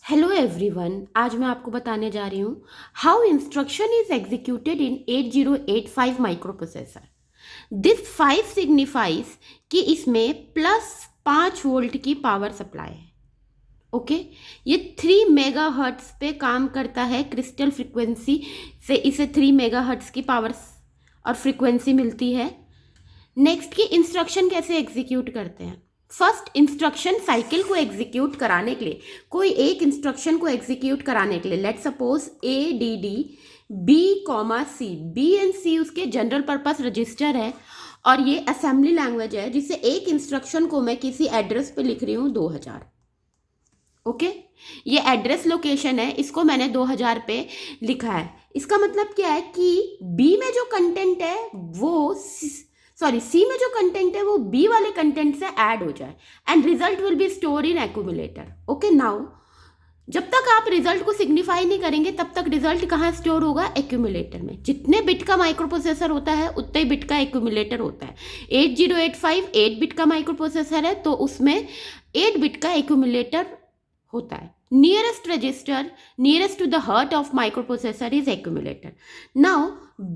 Hello everyone, आज मैं आपको बताने जा रही हूँ how instruction is executed in 8085 micro processor. This 5 signifies कि इसमें +5 वोल्ट की पावर सप्लाई है। ओके, ये 3 मेगाहर्ट्ज पे काम करता है। क्रिस्टल फ्रिक्वेंसी से इसे 3 मेगाहर्ट्ज की पावर और फ्रिक्वेंसी मिलती है। नेक्स्ट की इंस्ट्रक्शन कैसे एग्जीक्यूट करते हैं। फर्स्ट इंस्ट्रक्शन साइकिल को एग्जीक्यूट कराने के लिए, कोई एक इंस्ट्रक्शन को एग्जीक्यूट कराने के लिए, let suppose ADD B, B and C उसके जनरल पर्पस रजिस्टर है और ये असेंबली लैंग्वेज है जिससे एक इंस्ट्रक्शन को मैं किसी एड्रेस पे लिख रही हूँ 2000। ओके, ये एड्रेस लोकेशन है, इसको मैंने 2000 पे लिखा है। इसका मतलब क्या है कि B में जो कंटेंट है वो सी में जो कंटेंट है वो बी वाले कंटेंट से ऐड हो जाए and result will be store in accumulator. Okay, now जब तक आप रिजल्ट को सिग्निफाई नहीं करेंगे तब तक रिजल्ट कहाँ स्टोर होगा? एक्यूमुलेटर में। जितने बिट का माइक्रो प्रोसेसर होता है उतने ही बिट का एक्यूमुलेटर होता है। 8085 8 बिट का माइक्रो प्रोसेसर है तो उसमें 8 बिट का एक्यूमुलेटर होता है। Nearest register nearest to the heart of microprocessor is accumulator. Now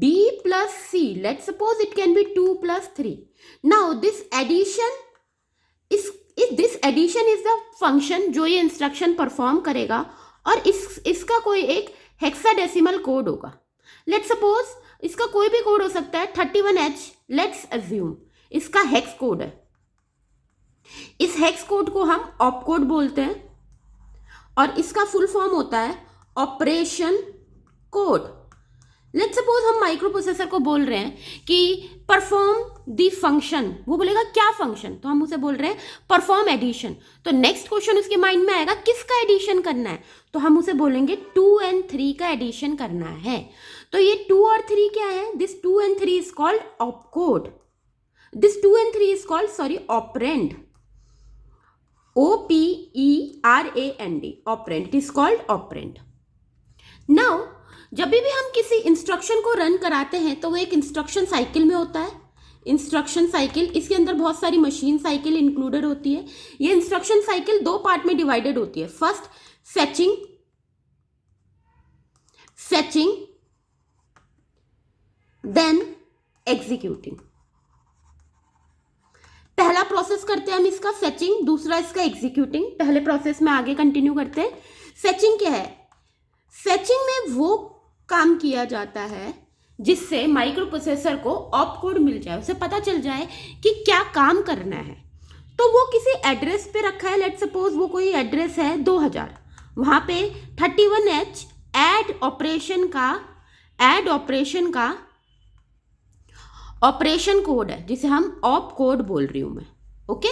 B plus C, let's suppose it can be 2 plus 3. Now this addition is the function जो ये instruction perform करेगा और इसका कोई एक हेक्साडेसिमल कोड होगा। लेट्स सपोज इसका कोई भी कोड हो सकता है 31H, लेट्स अज्यूम इसका हेक्स कोड है। इस हेक्स कोड को हम ऑप कोड बोलते हैं और इसका फुल फॉर्म होता है ऑपरेशन कोड। लेट्स सपोज हम माइक्रो प्रोसेसर को बोल रहे हैं कि परफॉर्म द फंक्शन, वो बोलेगा क्या फंक्शन, तो हम उसे बोल रहे हैं परफॉर्म एडिशन। तो नेक्स्ट क्वेश्चन उसके माइंड में आएगा किसका एडिशन करना है, तो हम उसे बोलेंगे 2 and 3 का एडिशन करना है। तो ये 2 और 3 क्या है? This 2 and 3 is called op code. This 2 and 3 is called operand. OPERAND, operand. It is called operand. Now जब भी हम किसी इंस्ट्रक्शन को रन कराते हैं तो वो एक इंस्ट्रक्शन साइकिल में होता है। इंस्ट्रक्शन साइकिल, इसके अंदर बहुत सारी मशीन साइकिल इंक्लूडेड होती है। ये इंस्ट्रक्शन साइकिल 2 पार्ट में डिवाइडेड होती है। First fetching then executing. पहला प्रोसेस करते हैं हम इसका फेचिंग, दूसरा इसका एग्जीक्यूटिंग। पहले प्रोसेस में आगे कंटिन्यू करते हैं। फेचिंग क्या है? फेचिंग में वो काम किया जाता है जिससे माइक्रो प्रोसेसर को ऑप कोड मिल जाए, उसे पता चल जाए कि क्या काम करना है। तो वो किसी एड्रेस पे रखा है, लेट्स सपोज वो कोई एड्रेस है 2000, वहां पे 31H ऐड ऑपरेशन का ऑपरेशन कोड है जिसे हम ऑप कोड बोल रही हूं मैं। ओके,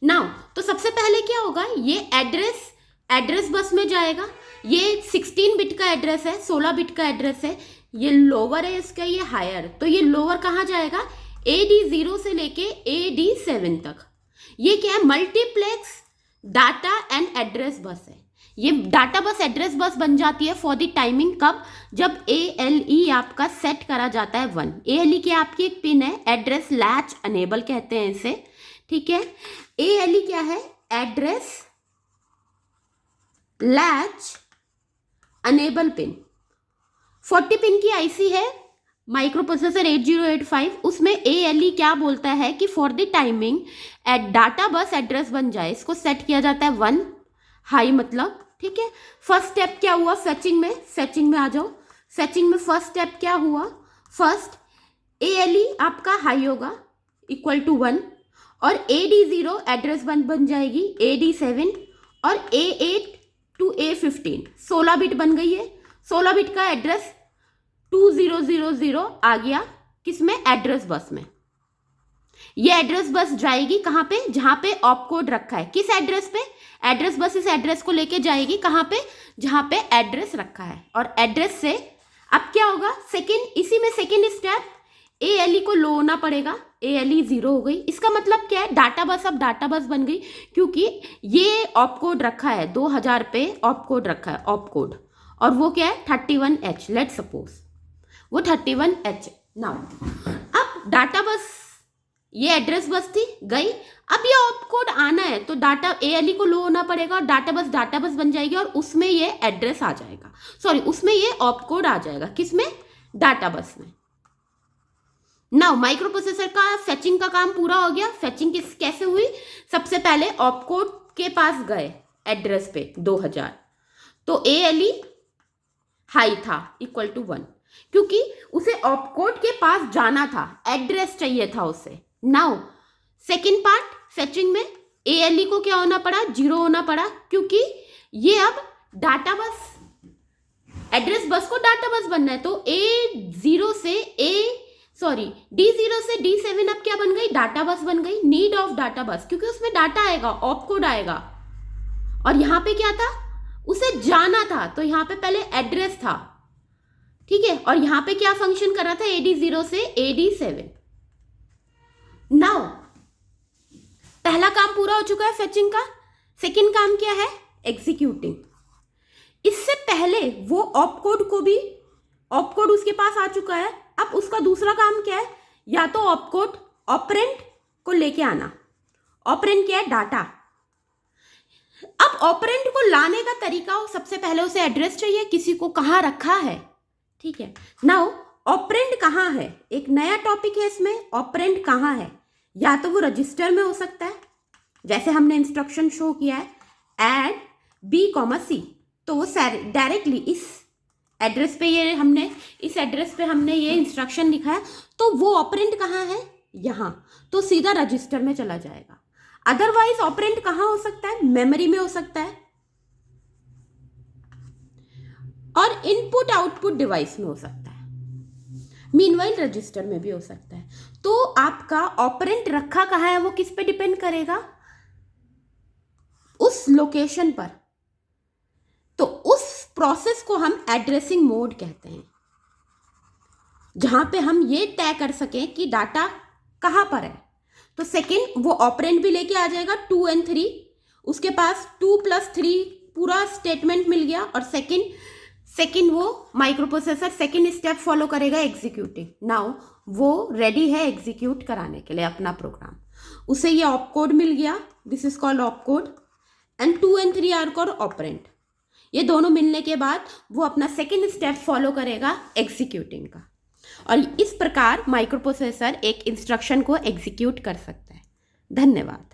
नाउ तो सबसे पहले क्या होगा, ये एड्रेस बस में जाएगा। ये 16 बिट का एड्रेस है, 16 बिट का एड्रेस है। ये लोअर है इसका, ये हायर। तो ये लोअर कहाँ जाएगा? AD0 से लेके AD7 तक। ये क्या है? Multiplex data and address bus है। ये डाटा बस एड्रेस बस बन जाती है फॉर द टाइमिंग। कब? जब ALE आपका सेट करा जाता है 1। ALE क्या आपकी एक पिन है, एड्रेस लैच अनेबल कहते हैं इसे। ठीक है, ALE क्या है? Address latch enable pin. 40 pin की IC है माइक्रो प्रोसेसर 8085। उसमें ALE क्या बोलता है कि for the timing data bus address बन जाए, इसको सेट किया जाता है 1 हाई मतलब। ठीक है, फर्स्ट स्टेप क्या हुआ? फेचिंग में आ जाओ। फेचिंग में फर्स्ट स्टेप क्या हुआ? फर्स्ट ALE आपका हाई होगा इक्वल टू 1 और AD0 एड्रेस बन जाएगी AD7 और A8 to A15 16 बिट बन गई है। 16 बिट का एड्रेस 2000 आ गया किसमें? एड्रेस बस में। ये एड्रेस बस जाएगी कहाँ पे? जहां पे ऑप कोड रखा है। किस एड्रेस पे? एड्रेस बस इस एड्रेस को लेके जाएगी कहाँ पे? जहां पे एड्रेस रखा है। और एड्रेस से अब क्या होगा? इसी में सेकेंड स्टेप ALE को लो होना पड़ेगा। ALE 0 हो गई। इसका मतलब क्या है? डाटा बस अब डाटा बस बन गई क्योंकि ये ऑप कोड रखा है 2000 पे, ऑप कोड रखा है ऑप कोड, और वो क्या है? 31H। लेट्स सपोज वो 31H। नाउ अब डाटा बस ये एड्रेस बस थी, गई। अब ये ऑप कोड आना है तो डाटा ALE को लो होना पड़ेगा और डाटा बस बन जाएगी और उसमें ये एड्रेस आ जाएगा, सॉरी उसमें ये ऑप कोड आ जाएगा। किसमें? डाटा बस में। नाउ माइक्रो प्रोसेसर का फेचिंग का काम पूरा हो गया। फेचिंग कैसे हुई? सबसे पहले ऑप कोड के पास गए एड्रेस पे 2000, तो ALE हाई था इक्वल टू 1, क्योंकि उसे ऑप कोड के पास जाना था, एड्रेस चाहिए था उसे। नाउ सेकेंड पार्ट फेचिंग में ALE को क्या होना पड़ा? 0 होना पड़ा, क्योंकि ये अब डाटा बस, एड्रेस बस को डाटा बस बनना है। तो D0 से D7 अब क्या बन गई? डाटा बस बन गई। नीड ऑफ डाटा बस, क्योंकि उसमें डाटा आएगा, ऑप कोड आएगा। और यहां पे क्या था? उसे जाना था, तो यहां पे पहले एड्रेस था, ठीक है। और यहां पे क्या फंक्शन कर रहा था? AD0 से AD7। नाउ पहला काम पूरा हो चुका है फेचिंग का। सेकंड काम क्या है? एग्जीक्यूटिंग। इससे पहले वो ऑप कोड उसके पास आ चुका है। अब उसका दूसरा काम क्या है? या तो ऑप कोड ऑपरेंड को लेके आना। ऑपरेंड क्या है? डाटा। अब ऑपरेंड को लाने का तरीका, सबसे पहले उसे एड्रेस चाहिए, किसी को कहाँ रखा है, ठीक है। नाउ ऑपरेंड कहाँ है? एक नया टॉपिक है इसमें। ऑपरेंड कहाँ है? या तो वो रजिस्टर में हो सकता है, जैसे हमने इंस्ट्रक्शन शो किया है ऐड B, C, तो वो डायरेक्टली इस एड्रेस पे ये इंस्ट्रक्शन लिखा है, तो वो ऑपरेंड कहाँ है? यहाँ, तो सीधा रजिस्टर में चला जाएगा। अदरवाइज ऑपरेंड कहाँ हो सकता है? मेमोरी में हो सकता है, और इनपुट आउटपुट डिवाइस में हो सकता है। मीनवाइल रजिस्टर में भी हो सकता है। तो आपका ऑपरेंड रखा कहाँ है वो किस पे डिपेंड करेगा? उस लोकेशन पर। तो उस प्रोसेस को हम एड्रेसिंग मोड कहते हैं, जहां पे हम ये तय कर सकें कि डाटा कहां पर है। तो सेकंड वो ऑपरेंड भी लेके आ जाएगा 2 और 3, उसके पास 2 + 3 पूरा स्टेटमेंट मिल गया। और सेकंड वो micro processor second step follow करेगा, एग्जीक्यूटिंग। नाउ वो रेडी है एग्जीक्यूट कराने के लिए अपना प्रोग्राम। उसे ये ऑप कोड मिल गया, this is called op code, and 2 और 3 आर कॉल्ड ऑपरेंड। ये दोनों मिलने के बाद वो अपना सेकंड स्टेप फॉलो करेगा एग्जीक्यूटिंग का। और इस प्रकार माइक्रो प्रोसेसर एक इंस्ट्रक्शन को एग्जीक्यूट कर सकता है। धन्यवाद।